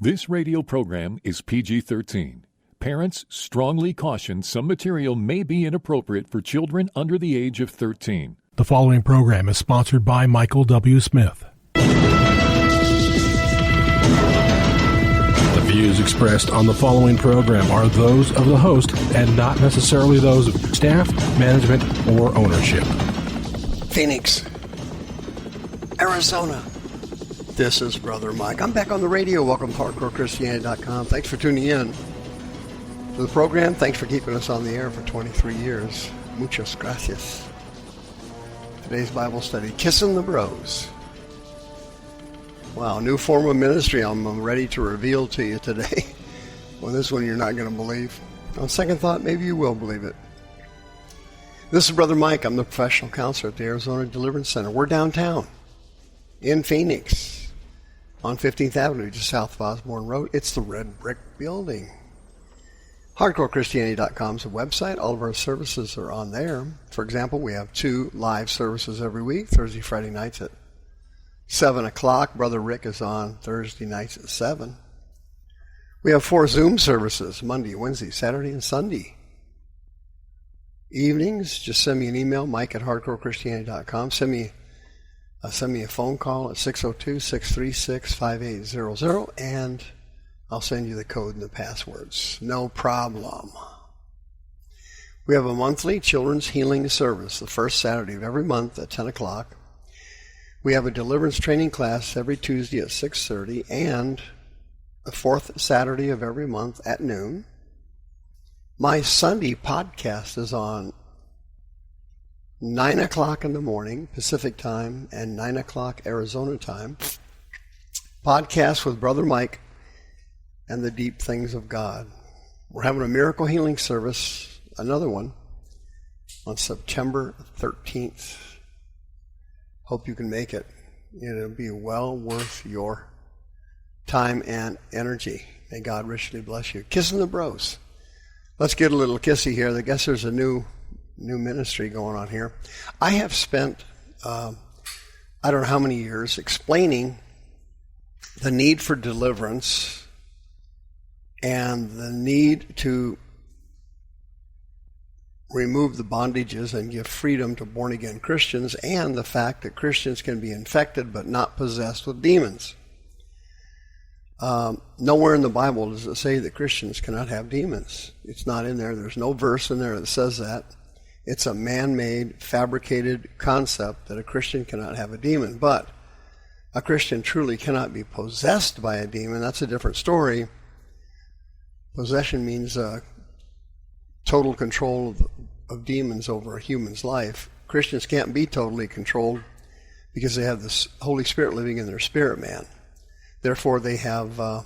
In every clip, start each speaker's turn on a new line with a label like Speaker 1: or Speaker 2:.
Speaker 1: This radio program is PG-13. Parents strongly caution some material may be inappropriate for children under the age of 13.
Speaker 2: The following program is sponsored by Michael W. Smith. The views expressed on the following program are those of the host and not necessarily those of staff, management, or ownership.
Speaker 3: Phoenix, Arizona. This is Brother Mike. I'm back on the radio. Welcome to HardcoreChristianity.com. Thanks for tuning in to the program. Thanks for keeping us on the air for 23 years. Muchas gracias. Today's Bible study, Kissin the Bros. Wow, new form of ministry I'm ready to reveal to you today. Well, this one you're not going to believe. On second thought, maybe you will believe it. This is Brother Mike. I'm the professional counselor at the Arizona Deliverance Center. We're downtown in Phoenix on 15th Avenue, just south of Osborne Road. It's the red brick building. HardcoreChristianity.com is a website. All of our services are on there. For example, we have 2 live services every week, Thursday, Friday nights at 7 o'clock. Brother Rick is on Thursday nights at 7. We have 4 Zoom services, Monday, Wednesday, Saturday, and Sunday. Evenings, just send me an email, Mike at HardcoreChristianity.com. Send me a phone call at 602-636-5800, and I'll send you the code and the passwords. No problem. We have a monthly children's healing service, the first Saturday of every month at 10 o'clock. We have a deliverance training class every Tuesday at 6:30, and the 4th Saturday of every month at noon. My Sunday podcast is on 9 o'clock in the morning, Pacific time, and 9 o'clock Arizona time. Podcast with Brother Mike and the Deep Things of God. We're having a miracle healing service, another one, on September 13th. Hope you can make it. It'll be well worth your time and energy. May God richly bless you. Kissing the Bros. Let's get a little kissy here. I guess there's a new ministry going on here. I have spent, I don't know how many years, explaining the need for deliverance and the need to remove the bondages and give freedom to born-again Christians, and the fact that Christians can be infected but not possessed with demons. Nowhere in the Bible does it say that Christians cannot have demons. It's not in there. There's no verse in there that says that. It's a man-made, fabricated concept that a Christian cannot have a demon. But a Christian truly cannot be possessed by a demon. That's a different story. Possession means total control of demons over a human's life. Christians can't be totally controlled because they have the Holy Spirit living in their spirit man. Therefore, they are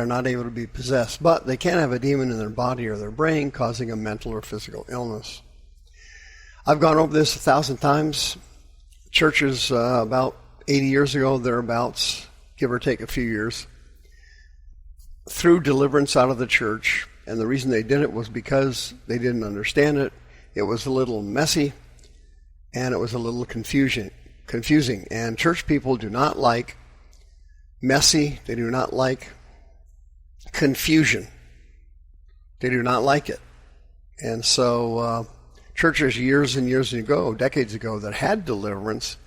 Speaker 3: not able to be possessed. But they can have a demon in their body or their brain causing a mental or physical illness. I've gone over this 1,000 times. Churches about 80 years ago, thereabouts, give or take a few years, threw deliverance out of the church. And the reason they did it was because they didn't understand it. It was a little messy, and it was a little confusing. And church people do not like messy. They do not like confusion. They do not like it. And so churches years and years ago, decades ago, that had deliverance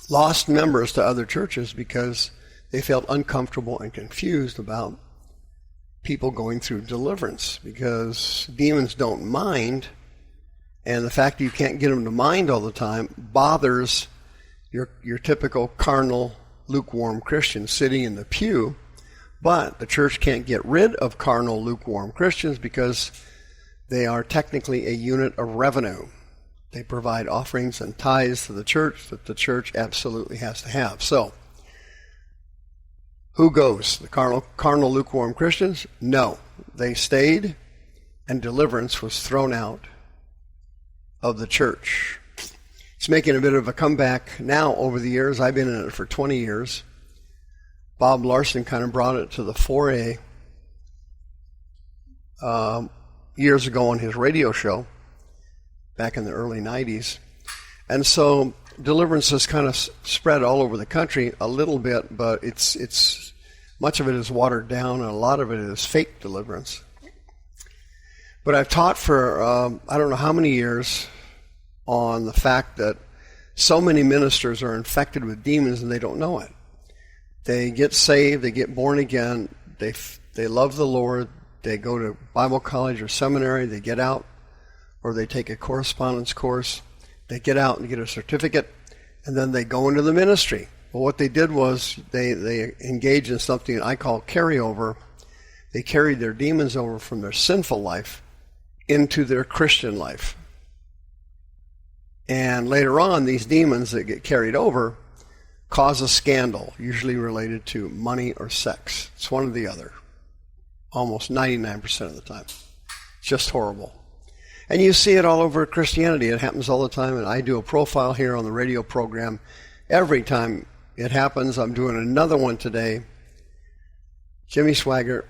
Speaker 3: lost members to other churches because they felt uncomfortable and confused about people going through deliverance, because demons don't mind, and the fact that you can't get them to mind all the time bothers your typical carnal, lukewarm Christian sitting in the pew. But the church can't get rid of carnal, lukewarm Christians because they are technically a unit of revenue. They provide offerings and tithes to the church that the church absolutely has to have. So, who goes? The carnal, lukewarm Christians? No. They stayed, and deliverance was thrown out of the church. It's making a bit of a comeback now over the years. I've been in it for 20 years. Bob Larson kind of brought it to the foray years ago on his radio show back in the early 90s. And so deliverance has kind of spread all over the country a little bit, but it's much of it is watered down, and a lot of it is fake deliverance. But I've taught for I don't know how many years on the fact that so many ministers are infected with demons and they don't know it. They get saved, they get born again, they love the Lord, they go to Bible college or seminary, they get out, or they take a correspondence course, they get out and get a certificate, and then they go into the ministry. Well, what they did was they engaged in something I call carryover. They carried their demons over from their sinful life into their Christian life. And later on, these demons that get carried over cause a scandal, usually related to money or sex. It's one or the other, almost 99% of the time. It's just horrible. And you see it all over Christianity. It happens all the time, and I do a profile here on the radio program. Every time it happens, I'm doing another one today. Jimmy Swaggart,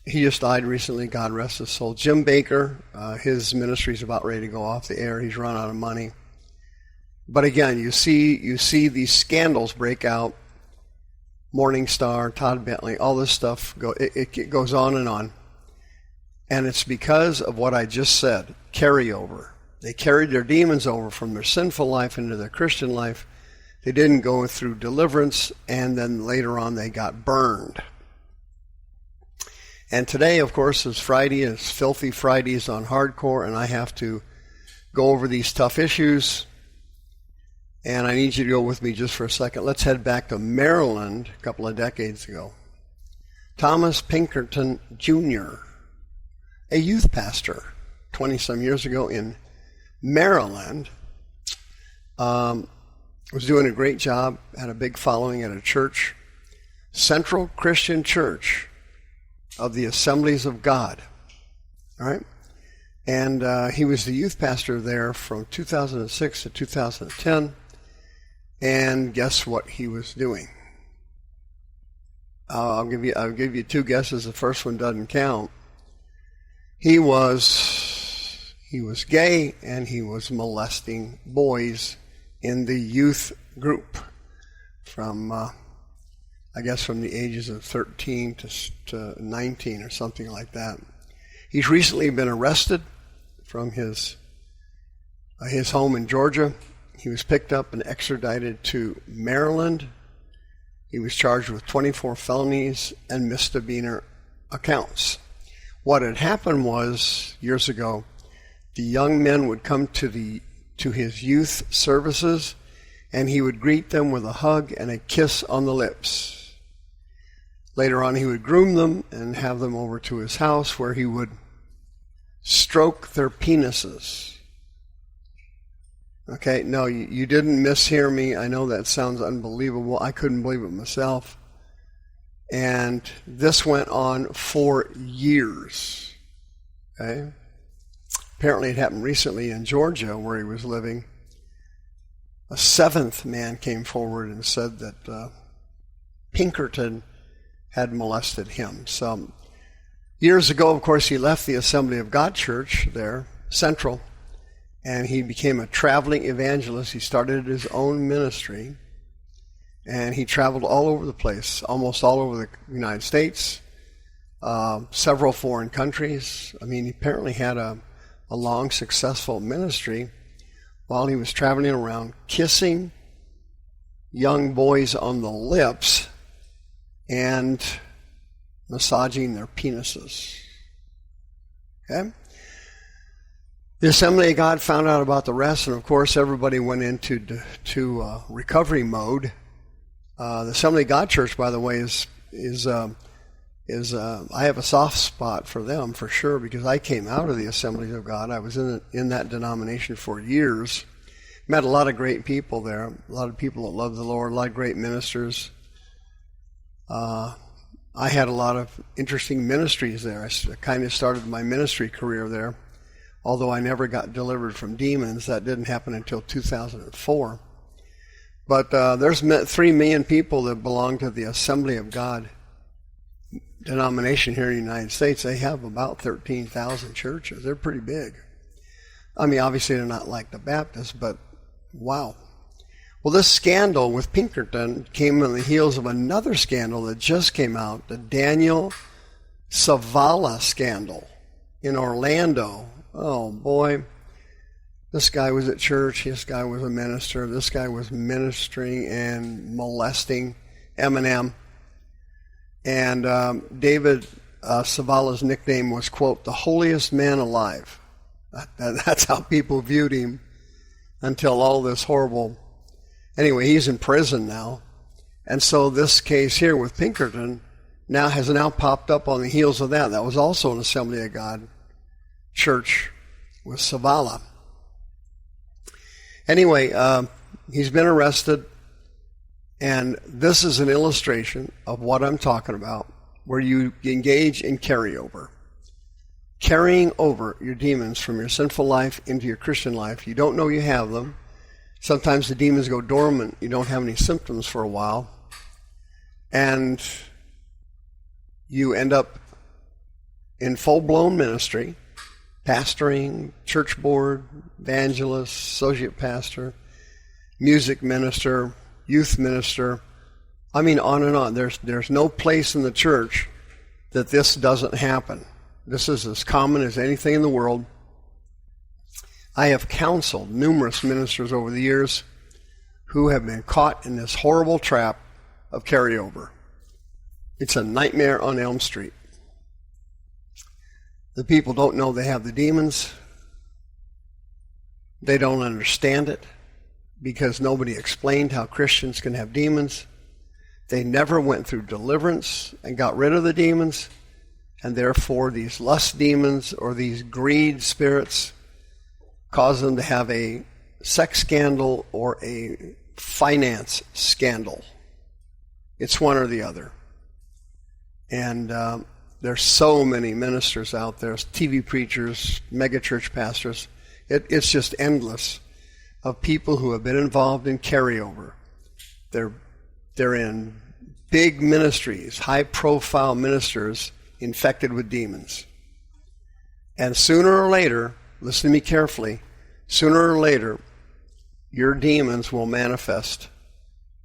Speaker 3: he just died recently, God rest his soul. Jim Baker, his ministry's about ready to go off the air. He's run out of money. But again, you see these scandals break out. Morning Star, Todd Bentley, all this stuff, it goes on and on. And it's because of what I just said, carryover. They carried their demons over from their sinful life into their Christian life. They didn't go through deliverance, and then later on they got burned. And today, of course, is Friday. It's Filthy Fridays on Hardcore, and I have to go over these tough issues. And I need you to go with me just for a second. Let's head back to Maryland a couple of decades ago. Thomas Pinkerton Jr., a youth pastor 20-some years ago in Maryland, was doing a great job, had a big following at a church, Central Christian Church of the Assemblies of God. All right? And he was the youth pastor there from 2006 to 2010. And guess what he was doing? I'll give you two guesses. The first one doesn't count. He was gay, and he was molesting boys in the youth group from from the ages of 13 to 19 or something like that. He's recently been arrested from his home in Georgia. He was picked up and extradited to Maryland. He was charged with 24 felonies and misdemeanor accounts. What had happened was, years ago, the young men would come to his youth services, and he would greet them with a hug and a kiss on the lips. Later on, he would groom them and have them over to his house, where he would stroke their penises. Okay, no, you didn't mishear me. I know that sounds unbelievable. I couldn't believe it myself. And this went on for years. Okay? Apparently it happened recently in Georgia, where he was living. A seventh man came forward and said that Pinkerton had molested him. So years ago, of course, he left the Assembly of God Church there, Central, and he became a traveling evangelist. He started his own ministry, and he traveled all over the place, almost all over the United States, several foreign countries. I mean, he apparently had a long, successful ministry while he was traveling around kissing young boys on the lips and massaging their penises. Okay? The Assembly of God found out about the rest, and of course everybody went into recovery mode. The Assembly of God Church, by the way, is I have a soft spot for them for sure, because I came out of the Assemblies of God. I was in that denomination for years. Met a lot of great people there, a lot of people that love the Lord, a lot of great ministers. I had a lot of interesting ministries there. I kind of started my ministry career there, although I never got delivered from demons. That didn't happen until 2004. But there's 3 million people that belong to the Assembly of God denomination here in the United States. They have about 13,000 churches. They're pretty big. I mean, obviously they're not like the Baptists, but wow. Well, this scandal with Pinkerton came on the heels of another scandal that just came out, the Daniel Savala scandal in Orlando. Oh, boy. This guy was at church. This guy was a minister. This guy was ministering and molesting Eminem. And David Savala's nickname was, quote, the holiest man alive. That's how people viewed him until all this horrible... Anyway, he's in prison now. And so this case here with Pinkerton has now popped up on the heels of that. That was also an Assembly of God church with Savala. Anyway, he's been arrested, and this is an illustration of what I'm talking about, where you engage in carryover. Carrying over your demons from your sinful life into your Christian life. You don't know you have them. Sometimes the demons go dormant. You don't have any symptoms for a while. And you end up in full-blown ministry, pastoring, church board, evangelist, associate pastor, music minister, youth minister. I mean, on and on. There's no place in the church that this doesn't happen. This is as common as anything in the world. I have counseled numerous ministers over the years who have been caught in this horrible trap of carryover. It's a nightmare on Elm Street. The people don't know they have the demons. They don't understand it because nobody explained how Christians can have demons. They never went through deliverance and got rid of the demons, and therefore these lust demons or these greed spirits cause them to have a sex scandal or a finance scandal. It's one or the other. And there's so many ministers out there, TV preachers, megachurch pastors. It's just endless of people who have been involved in carryover. They're in big ministries, high-profile ministers infected with demons. And sooner or later, listen to me carefully, sooner or later, your demons will manifest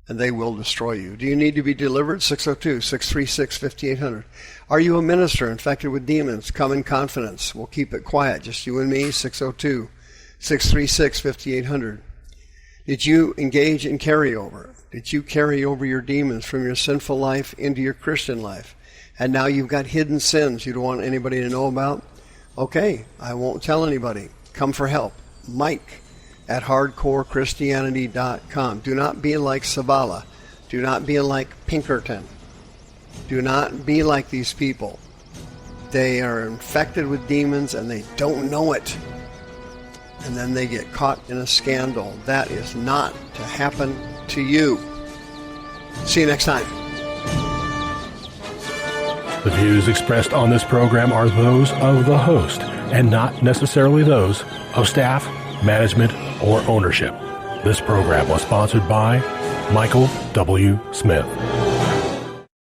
Speaker 3: and they will destroy you. Do you need to be delivered? 602-636-5800. Are you a minister infected with demons? Come in confidence. We'll keep it quiet, just you and me, 602-636-5800. Did you engage in carryover? Did you carry over your demons from your sinful life into your Christian life? And now you've got hidden sins you don't want anybody to know about? Okay, I won't tell anybody. Come for help. Mike at hardcorechristianity.com. Do not be like Savala. Do not be like Pinkerton. Do not be like these people. They are infected with demons and they don't know it. And then they get caught in a scandal. That is not to happen to you. See you next time.
Speaker 2: The views expressed on this program are those of the host and not necessarily those of staff, management, or ownership. This program was sponsored by Michael W. Smith.